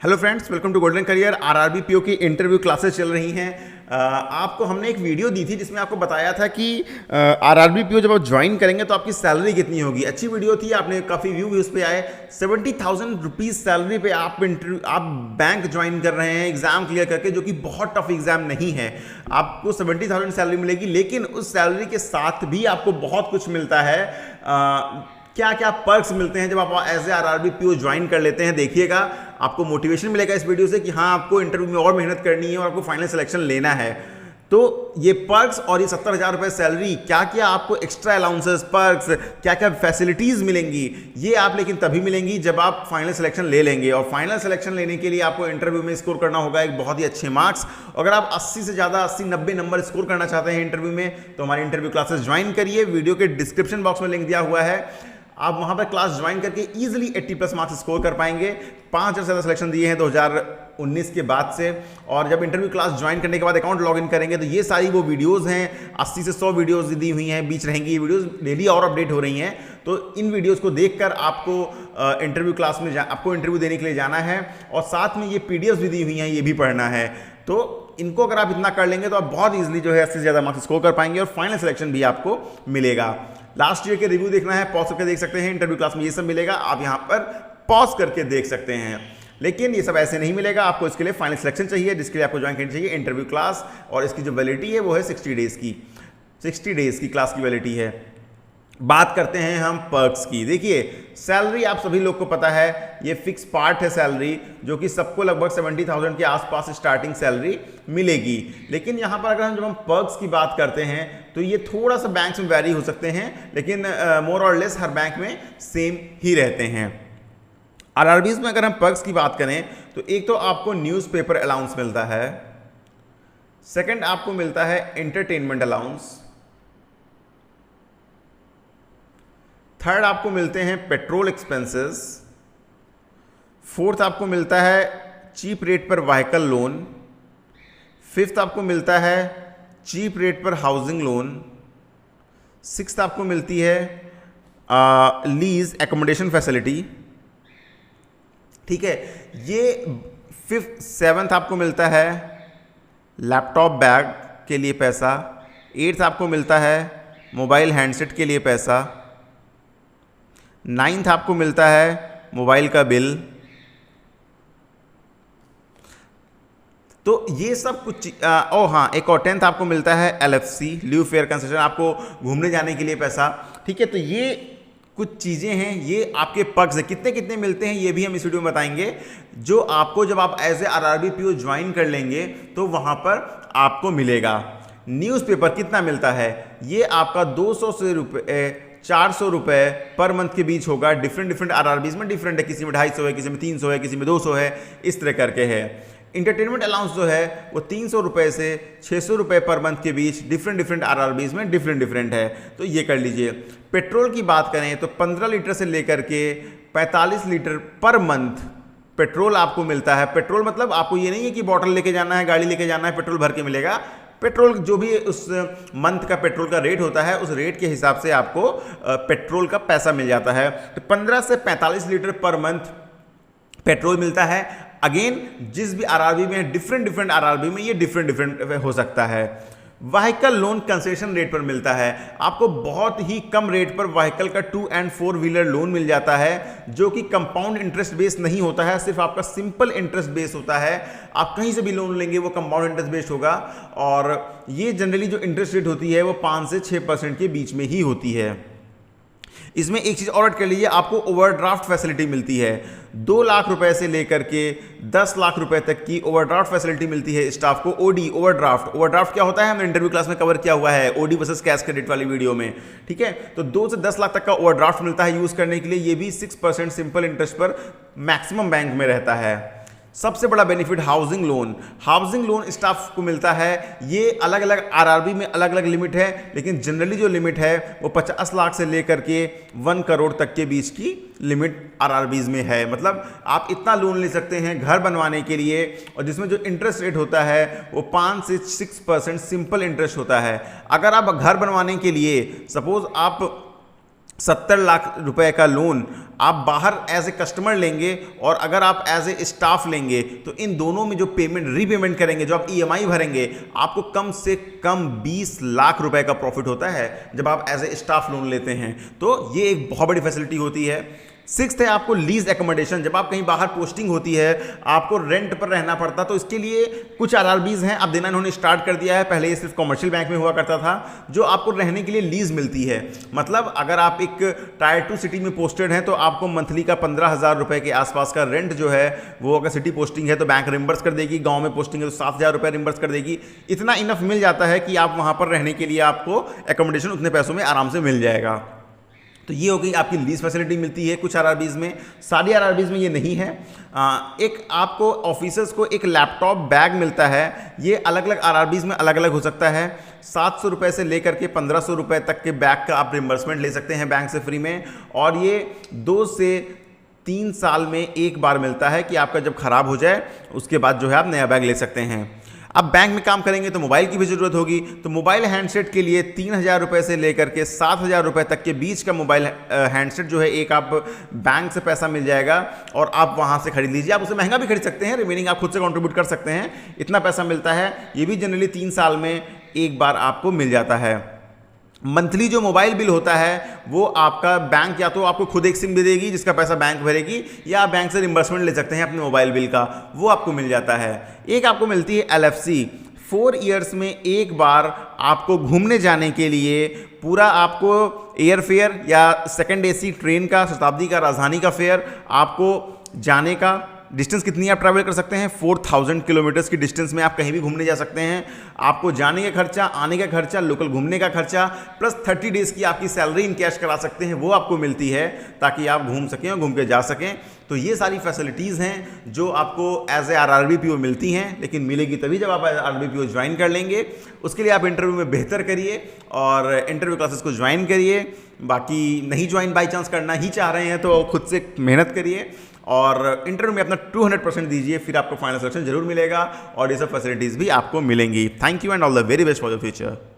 Hello friends, welcome to golden career. RRB PO की interview classes चल रही हैं। आपको हमने एक वीडियो दी थी जिसमें आपको बताया था कि आरआरबी पीओ जब आप ज्वाइन करेंगे तो आपकी सैलरी कितनी होगी। अच्छी वीडियो थी, आपने काफ़ी व्यू भी उस पर आए। 70,000 रुपीज़ सैलरी पे आप बैंक ज्वाइन कर रहे हैं एग्जाम क्लियर करके, जो कि बहुत टफ एग्जाम नहीं है। आपको 70,000 सैलरी मिलेगी, लेकिन उस सैलरी के साथ भी आपको बहुत कुछ मिलता है। क्या क्या पर्क्स मिलते हैं जब आप as a RRB PO join कर लेते हैं, देखिएगा। आपको मोटिवेशन मिलेगा इस वीडियो से कि हाँ, आपको इंटरव्यू में और मेहनत करनी है और आपको फाइनल सिलेक्शन लेना है। तो ये पर्क्स और ये 70,000 रुपये सैलरी, क्या क्या आपको एक्स्ट्रा अलाउंसेस, पर्क्स, क्या क्या फैसिलिटीज़ मिलेंगी, ये आप लेकिन तभी मिलेंगी जब आप फाइनल सिलेक्शन ले लेंगे। और फाइनल सिलेक्शन लेने के लिए आपको इंटरव्यू में स्कोर करना होगा एक बहुत ही अच्छे मार्क्स। अगर आप 80 से ज़्यादा 80-90 नंबर स्कोर करना चाहते हैं इंटरव्यू में, तो हमारी इंटरव्यू क्लासेस ज्वाइन करिए। वीडियो के डिस्क्रिप्शन बॉक्स में लिंक दिया हुआ है, आप वहां पर क्लास ज्वाइन करके इजीली 80+ मार्क्स स्कोर कर पाएंगे। 5,000 से ज़्यादा सिलेक्शन दिए हैं 2019 के बाद से। और जब इंटरव्यू क्लास ज्वाइन करने के बाद अकाउंट लॉगिन करेंगे तो ये सारी वो वीडियोस हैं, 80 से 100 वीडियोस दी हुई हैं, बीच रहेंगी ये वीडियोस, डेली और अपडेट हो रही हैं। तो इन वीडियोस को देखकर आपको इंटरव्यू क्लास में आपको इंटरव्यू देने के लिए जाना है, और साथ में ये पीडीएफ भी दी हुई हैं, ये भी पढ़ना है। तो इनको अगर आप इतना कर लेंगे तो आप बहुत ईजिली जो है 80 से ज़्यादा मार्क्स स्कोर कर पाएंगे और फाइनल सिलेक्शन भी आपको मिलेगा। लास्ट ईयर के रिव्यू देखना है, पॉज करके देख सकते हैं। इंटरव्यू क्लास में ये सब मिलेगा, आप यहाँ पर पॉज करके देख सकते हैं। लेकिन ये सब ऐसे नहीं मिलेगा, आपको इसके लिए फाइनल सिलेक्शन चाहिए, जिसके लिए आपको ज्वाइन करनी चाहिए इंटरव्यू क्लास। और इसकी जो वैलिडिटी है वो है 60 डेज़ की। 60 डेज़ की क्लास की वैलिडिटी है। बात करते हैं हम पर्क्स की। देखिए, सैलरी आप सभी लोग को पता है, ये फिक्स पार्ट है सैलरी, जो कि सबको लगभग 70,000 के आसपास स्टार्टिंग सैलरी मिलेगी। लेकिन यहाँ पर अगर जब हम पर्क्स की बात करते हैं तो ये थोड़ा सा बैंक में वैरी हो सकते हैं, लेकिन मोर और लेस हर बैंक में सेम ही रहते हैं। आरआरबीज में अगर हम पर्क्स की बात करें तो एक तो आपको न्यूज़पेपर अलाउंस मिलता है, सेकंड आपको मिलता है एंटरटेनमेंट अलाउंस, थर्ड आपको मिलते हैं पेट्रोल एक्सपेंसेस, फोर्थ आपको मिलता है चीप रेट पर व्हीकल लोन, फिफ्थ आपको मिलता है चीप रेट पर हाउसिंग लोन, सिक्स्थ आपको मिलती है लीज एकोमोडेशन फैसिलिटी। ठीक है, ये फिफ्थ सेवन्थ आपको मिलता है लैपटॉप बैग के लिए पैसा, एट्थ आपको मिलता है मोबाइल हैंडसेट के लिए पैसा, नाइन्थ आपको मिलता है मोबाइल का बिल। तो ये सब कुछ हाँ, एक और 10th आपको मिलता है LFC, लीव फेयर कंसेशन, आपको घूमने जाने के लिए पैसा। ठीक है, तो ये कुछ चीज़ें हैं, ये आपके पर्क्स हैं। कितने कितने मिलते हैं ये भी हम इस वीडियो में बताएंगे, जो आपको जब आप as a RRB PO join कर लेंगे तो वहाँ पर आपको मिलेगा। न्यूज़पेपर कितना मिलता है, ये आपका 200 से रुपये 400 रुपये पर मंथ के बीच होगा। डिफरेंट आरआरबीज में डिफरेंट है, किसी में 250 है, किसी में 300 है, किसी में 200 है, इस तरह करके है। इंटरटेनमेंट अलाउंस जो है वो 300 रुपये से 600 रुपये पर मंथ के बीच डिफरेंट आरआरबीज में डिफरेंट है, तो ये कर लीजिए। पेट्रोल की बात करें तो 15 लीटर से लेकर के 45 लीटर पर मंथ पेट्रोल आपको मिलता है। पेट्रोल मतलब आपको ये नहीं है कि बॉटल लेके जाना है, गाड़ी लेके जाना है, पेट्रोल भर के मिलेगा। पेट्रोल जो भी उस मंथ का पेट्रोल का रेट होता है, उस रेट के हिसाब से आपको पेट्रोल का पैसा मिल जाता है। तो 15 से 45 लीटर पर मंथ पेट्रोल मिलता है। अगेन, जिस भी आरआरबी में डिफरेंट आरआरबी में ये डिफरेंट हो सकता है। व्हीकल लोन कंसेशन रेट पर मिलता है, आपको बहुत ही कम रेट पर व्हीकल का 2 and 4 व्हीलर लोन मिल जाता है, जो कि कंपाउंड इंटरेस्ट बेस नहीं होता है, सिर्फ आपका सिंपल इंटरेस्ट बेस होता है। आप कहीं से भी लोन लेंगे वो कंपाउंड इंटरेस्ट बेस्ड होगा, और ये जनरली जो इंटरेस्ट रेट होती है वो 5 से 6% के बीच में ही होती है। इसमें एक चीज़ और ऐड कर लीजिए, आपको ओवरड्राफ्ट फैसिलिटी मिलती है। 2 लाख रुपए से लेकर के 10 लाख रुपए तक की ओवरड्राफ्ट फैसिलिटी मिलती है स्टाफ को। ओडी ओवरड्राफ्ट क्या होता है, हमने इंटरव्यू क्लास में कवर किया हुआ है, ओडी वर्सेस कैश क्रेडिट वाली वीडियो में। ठीक है, तो 2 से 10 लाख तक का ओवरड्राफ्ट मिलता है यूज़ करने के लिए। ये भी 6% सिंपल इंटरेस्ट पर मैक्सिमम बैंक में रहता है। सबसे बड़ा बेनिफिट हाउसिंग लोन स्टाफ को मिलता है। ये अलग अलग आरआरबी में अलग अलग लिमिट है, लेकिन जनरली जो लिमिट है वो 50 लाख से लेकर के 1 करोड़ तक के बीच की लिमिट आरआरबीज में है। मतलब आप इतना लोन ले सकते हैं घर बनवाने के लिए, और जिसमें जो इंटरेस्ट रेट होता है वो 5 से 6% सिंपल इंटरेस्ट होता है। अगर आप घर बनवाने के लिए सपोज आप 70 लाख रुपए का लोन आप बाहर एज ए कस्टमर लेंगे और अगर आप एज ए स्टाफ लेंगे तो इन दोनों में जो पेमेंट रीपेमेंट करेंगे, जो आप ईएमआई भरेंगे, आपको कम से कम 20 लाख रुपए का प्रॉफिट होता है जब आप एज ए स्टाफ लोन लेते हैं। तो ये एक बहुत बड़ी फैसिलिटी होती है। सिक्स्थ है आपको लीज एकोमोडेशन। जब आप कहीं बाहर पोस्टिंग होती है, आपको रेंट पर रहना पड़ता, तो इसके लिए कुछ आरआरबीज हैं, अब देना इन्होंने स्टार्ट कर दिया है। पहले ये सिर्फ कमर्शियल बैंक में हुआ करता था, जो आपको रहने के लिए लीज मिलती है। मतलब अगर आप एक टायर 2 सिटी में पोस्टेड हैं तो आपको मंथली का 15,000 रुपए के आसपास का रेंट जो है वो, अगर सिटी पोस्टिंग है तो बैंक रिम्बर्स कर देगी, गाँव में पोस्टिंग है तो 7,000 रुपये रिम्बर्स कर देगी। इतना इनफ मिल जाता है कि आप वहाँ पर रहने के लिए आपको एकोमोडेशन उतने पैसों में आराम से मिल जाएगा। तो ये हो गई आपकी लीज फैसिलिटी मिलती है कुछ आरआरबीज में, सारी आरआरबीज में ये नहीं है। एक आपको ऑफिसर्स को एक लैपटॉप बैग मिलता है, ये अलग अलग आरआरबीज में अलग अलग हो सकता है। 700 रुपये से लेकर के 1500 रुपये तक के बैग का आप रिम्बर्समेंट ले सकते हैं बैंक से फ्री में, और ये 2 से 3 साल में एक बार मिलता है कि आपका जब खराब हो जाए उसके बाद जो है आप नया बैग ले सकते हैं। अब बैंक में काम करेंगे तो मोबाइल की भी ज़रूरत होगी, तो मोबाइल हैंडसेट के लिए 3,000 रुपये से लेकर के 7,000 रुपये तक के बीच का मोबाइल हैंडसेट जो है एक आप बैंक से पैसा मिल जाएगा और आप वहाँ से खरीद लीजिए। आप उसे महंगा भी खरीद सकते हैं, रिमेनिंग आप खुद से कंट्रीब्यूट कर सकते हैं, इतना पैसा मिलता है। ये भी जनरली 3 साल में एक बार आपको मिल जाता है। मंथली जो मोबाइल बिल होता है वो आपका बैंक या तो आपको खुद एक सिम दे देगी जिसका पैसा बैंक भरेगी, या आप बैंक से रिम्बर्समेंट ले सकते हैं अपने मोबाइल बिल का, वो आपको मिल जाता है। एक आपको मिलती है LFC, 4 ईयर्स में एक बार आपको घूमने जाने के लिए पूरा आपको एयर फेयर या सेकंड AC ट्रेन का, शताब्दी का, राजधानी का फेयर, आपको जाने का डिस्टेंस कितनी आप ट्रैवल कर सकते हैं, 4000 किलोमीटर्स की डिस्टेंस में आप कहीं भी घूमने जा सकते हैं। आपको जाने का खर्चा, आने का खर्चा, लोकल घूमने का खर्चा, प्लस 30 डेज़ की आपकी सैलरी इन कैश करा सकते हैं, वो आपको मिलती है ताकि आप घूम सकें और घूम के जा सकें। तो ये सारी फैसिलिटीज़ हैं जो आपको एज ए RRBPO मिलती हैं, लेकिन मिलेगी तभी जब आप RRBPO ज्वाइन कर लेंगे। उसके लिए आप इंटरव्यू में बेहतर करिए और इंटरव्यू क्लासेस को ज्वाइन करिए। बाकी नहीं ज्वाइन बाई चांस करना ही चाह रहे हैं तो खुद से मेहनत करिए और इंटरव्यू में अपना 200% दीजिए, फिर आपको फाइनल सिलेक्शन जरूर मिलेगा और ये सब फैसिलिटीज़ भी आपको मिलेंगी। Thank you and all the very best for the future.